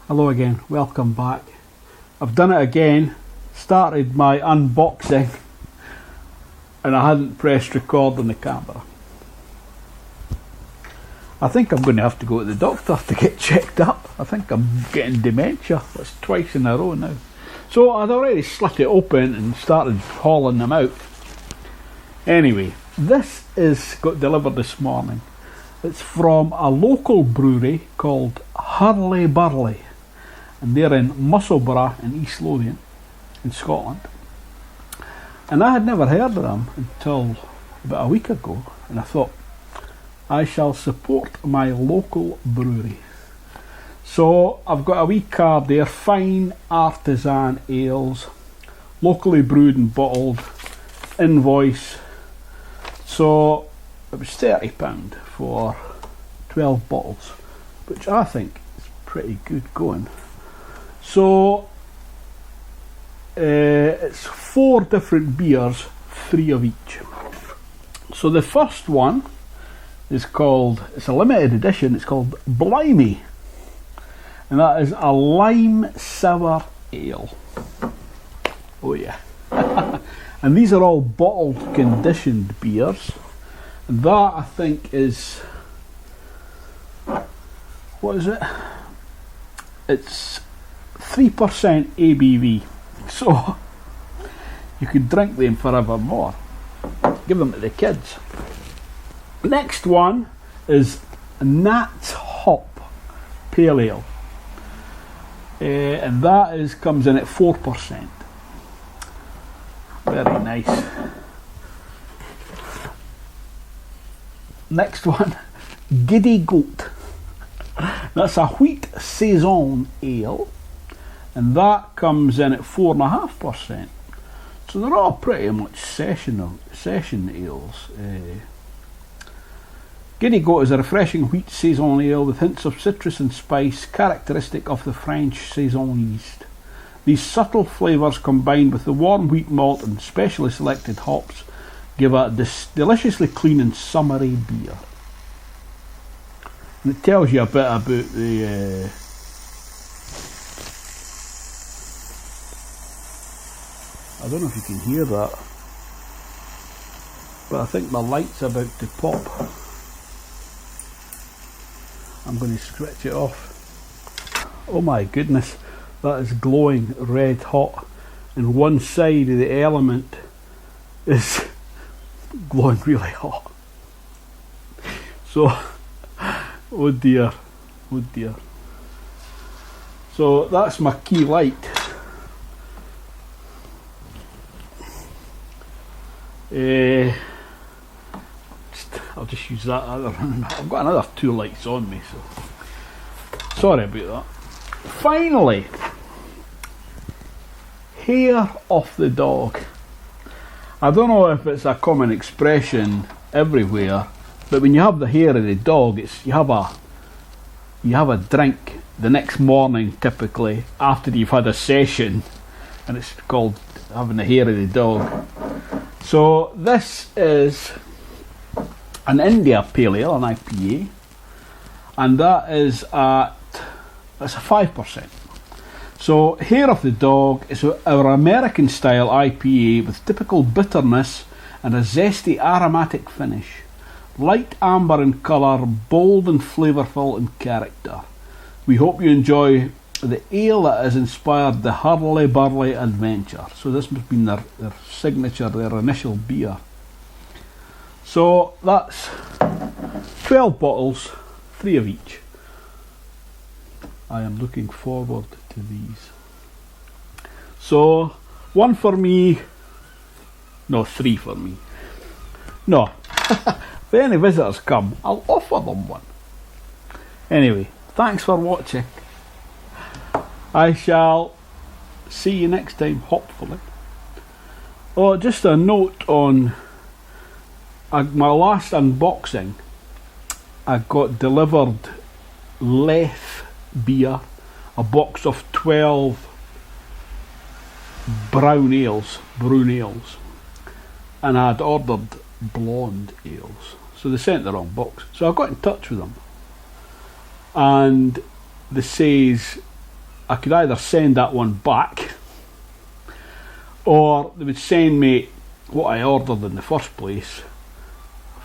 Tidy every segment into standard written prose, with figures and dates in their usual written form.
Hello again, welcome back. I've done it again, started my unboxing and I hadn't pressed record on the camera. I think I'm going to have to go to the doctor to get checked up. I think I'm getting dementia. That's twice in a row now. So I'd already slit it open and started hauling them out. Anyway, this got delivered this morning. It's from a local brewery called Hurly Burly, and they're in Musselburgh in East Lothian in Scotland. And I had never heard of them until about a week ago, and I thought I shall support my local brewery. So I've got a wee card there, fine artisan ales, locally brewed and bottled, invoice. So it was £30 for 12 bottles, which I think is pretty good going. So it's 4 different beers, 3 of each. So the first one is called, it's a limited edition, it's called Blimey, and that is a lime sour ale. Oh yeah. And these are all bottled conditioned beers, and that I think is, what is it? It's 3% ABV, so you could drink them forever more. Give them to the kids. Next one is Gnat's Hop Pale Ale, and that comes in at 4%. Very nice. Next one, Giddy Goat. That's a wheat saison ale, and that comes in at 4.5%. So they're all pretty much session ales. Giddy Goat is a refreshing wheat saison ale with hints of citrus and spice, characteristic of the French saison yeast. These subtle flavours combined with the warm wheat malt and specially selected hops give a deliciously clean and summery beer. And it tells you a bit about the I don't know if you can hear that, but I think my light's about to pop. I'm going to switch it off. Oh my goodness, that is glowing red hot, and one side of the element is glowing really hot. So, oh dear, oh dear. So that's my key light. I'll just use that other one. I've got another 2 lights on me, so sorry about that. Finally, hair off the dog. I don't know if it's a common expression everywhere, but when you have the hair of the dog, you have a drink the next morning, typically after you've had a session, and it's called having the hair of the dog. So this is an India Pale Ale, an IPA, and that's a 5%. So Hair of the Dog is our American style IPA with typical bitterness and a zesty aromatic finish. Light amber in colour, bold and flavourful in character. We hope you enjoy the ale that has inspired the Hurly Burly adventure. So this must have been their signature, their initial beer. So that's 12 bottles, 3 of each. I am looking forward to these. So 1 for me, no, 3 for me. No, if any visitors come, I'll offer them one. Anyway, thanks for watching. I shall see you next time, hopefully. Oh, just a note on my last unboxing, I got delivered Leth beer, a box of 12 brown ales, and I'd ordered blonde ales, so they sent the wrong box. So I got in touch with them, and they says I could either send that one back, or they would send me what I ordered in the first place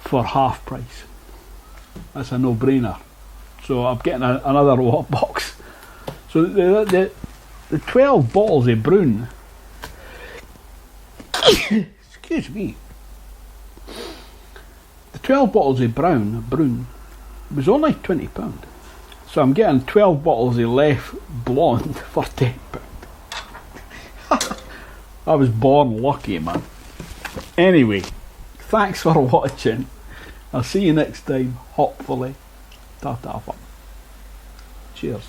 for half price. That's a no-brainer. So I'm getting another box. So the 12 bottles of Brown, excuse me, the 12 bottles of Brown was only £20. So I'm getting 12 bottles of Left Blonde for £10. I was born lucky, man. Anyway, thanks for watching. I'll see you next time, hopefully. Ta-ta. Cheers.